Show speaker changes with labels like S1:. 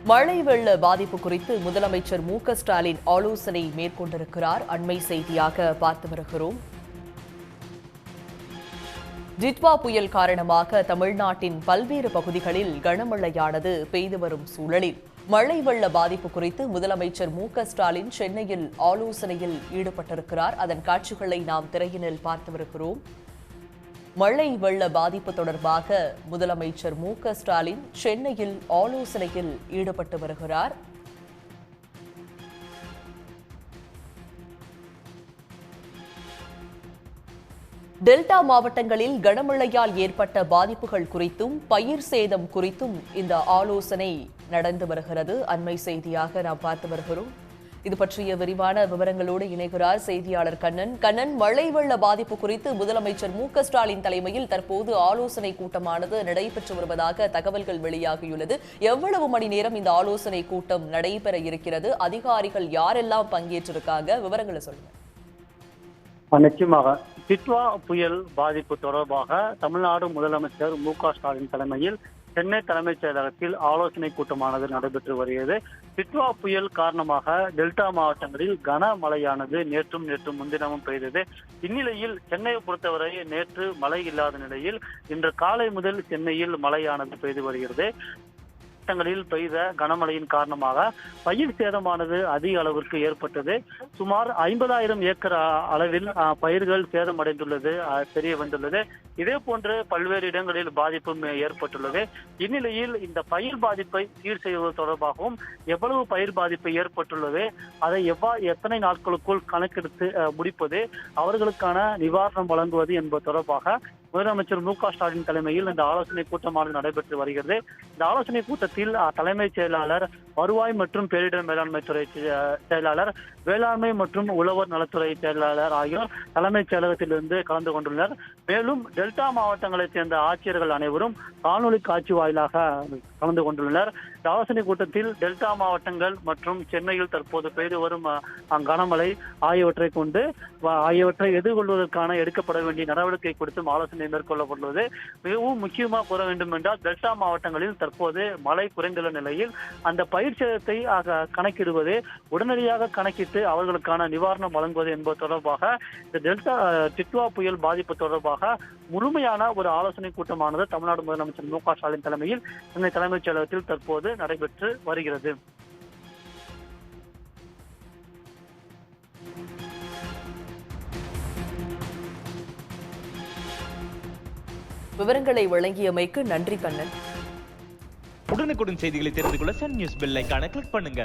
S1: மழை வெள்ள பாதிப்பு குறித்து முதலமைச்சர் மு.க.ஸ்டாலின் ஆலோசனை மேற்கொண்டிருக்கிறார். அண்மை செய்தியாக பார்த்து வருகிறோம். ஜிட்வா புயல் காரணமாக தமிழ்நாட்டின் பல்வேறு பகுதிகளில் கனமழையானது பெய்து வரும் சூழலில் மழை வெள்ள பாதிப்பு குறித்து முதலமைச்சர் மு.க.ஸ்டாலின் சென்னையில் ஆலோசனையில் ஈடுபட்டிருக்கிறார். அதன் காட்சிகளை நாம் திரையினில் பார்த்து வருகிறோம். மழை வெள்ள பாதிப்பு தொடர்பாக முதலமைச்சர் மு.க.ஸ்டாலின் சென்னையில் ஆலோசனையில் ஈடுபட்டு வருகிறார். டெல்டா மாவட்டங்களில் கனமழையால் ஏற்பட்ட பாதிப்புகள் குறித்தும் பயிர் சேதம் குறித்தும் இந்த ஆலோசனை நடந்து வருகிறது. அண்மை செய்தியாக நாம் பார்த்து வருகிறோம். இது பற்றிய விரிவான விவரங்களோடு இணைகிறார் செய்தியாளர் கண்ணன். மழை வெள்ள பாதிப்பு குறித்து முதலமைச்சர் மு.க.ஸ்டாலின் தலைமையில் தற்போது ஆலோசனை கூட்டமானது நடைபெற்று வருவதாக தகவல்கள் வெளியாகியுள்ளது. எவ்வளவு மணி நேரம் இந்த ஆலோசனை கூட்டம் நடைபெற இருக்கிறது? அதிகாரிகள் யாரெல்லாம் பங்கேற்றிருக்காங்க? விவரங்களை சொல்லுங்க.
S2: நிச்சயமாக ஜிட்வா புயல் பாதிப்பு தொடர்பாக தமிழ்நாடு முதலமைச்சர் மு.க.ஸ்டாலின் தலைமையில் சென்னை தலைமைச் செயலகத்தில் ஆலோசனை கூட்டமானது நடைபெற்று வருகிறது. ஜிட்வா புயல் காரணமாக டெல்டா மாவட்டங்களில் கனமழையானது நேற்றும் முன்தினமும் பெய்தது. இந்நிலையில் சென்னையை பொறுத்தவரை நேற்று மழை இல்லாத நிலையில் இன்று காலை முதல் சென்னையில் மழையானது பெய்து வருகிறது. மாவட்டங்களில் பெய்த கனமழையின் காரணமாக பயிர் சேதமானது அதிக அளவிற்கு ஏற்பட்டது. சுமார் 50,000 ஏக்கர் அளவில் பயிர்கள் சேதமடைந்துள்ளது தெரிய வந்துள்ளது. இதே போன்று பல்வேறு இடங்களில் பாதிப்பும் ஏற்பட்டுள்ளது. இந்நிலையில் இந்த பயிர் பாதிப்பை சீர் செய்வது தொடர்பாகவும் எவ்வளவு பயிர் பாதிப்பு ஏற்பட்டுள்ளது, அதை எத்தனை நாட்களுக்குள் கணக்கெடுத்து முடிப்பது, அவர்களுக்கான நிவாரணம் வழங்குவது என்பது தொடர்பாக முதலமைச்சர் மு.க.ஸ்டாலின் தலைமையில் இந்த ஆலோசனை கூட்டமானது நடைபெற்று வருகிறது. இந்த ஆலோசனை கூட்டத்தில் தலைமைச் செயலாளர், வருவாய் மற்றும் பேரிடர் மேலாண்மை துறை செயலாளர், வேளாண்மை மற்றும் உழவர் நலத்துறை செயலாளர் ஆகியோர் தலைமைச் செயலகத்திலிருந்து கலந்து கொண்டுள்ளனர். மேலும் டெல்டா மாவட்டங்களைச் சேர்ந்த ஆட்சியர்கள் அனைவரும் காணொலி காட்சி வாயிலாக கலந்து கொண்டுள்ளனர். இந்த ஆலோசனை கூட்டத்தில் டெல்டா மாவட்டங்கள் மற்றும் சென்னையில் தற்போது பெய்து வரும் கனமழை ஆகியவற்றை எதிர்கொள்வதற்கான எடுக்கப்பட வேண்டிய நடவடிக்கை குறித்தும் ஆலோசனை மேற்கொள்ளப்பட்டுள்ளது. மிகவும் முக்கியமாக கூற வேண்டும் என்றால் டெல்டா மாவட்டங்களில் தற்போது மழை குறைந்துள்ள நிலையில் அந்த பயிர் சேதத்தை கணக்கிடுவது, உடனடியாக கணக்கிட்டு அவர்களுக்கான நிவாரணம் வழங்குவது என்பது தொடர்பாக இந்த ஜிட்வா புயல் பாதிப்பு தொடர்பாக முழுமையான ஒரு ஆலோசனை கூட்டமானது தமிழ்நாடு முதலமைச்சர் மு.க.ஸ்டாலின் தலைமையில் சென்னை தலைமைச் செயலகத்தில் தற்போது நடைபெற்று வருகிறது.
S1: விவரங்களை வழங்கியமைக்கு நன்றி கண்ணன்.
S3: உடனுக்குடன் செய்திகளை தெரிந்து கொள்ள சன் நியூஸ் பெல் ஐகானை கிளிக் பண்ணுங்க.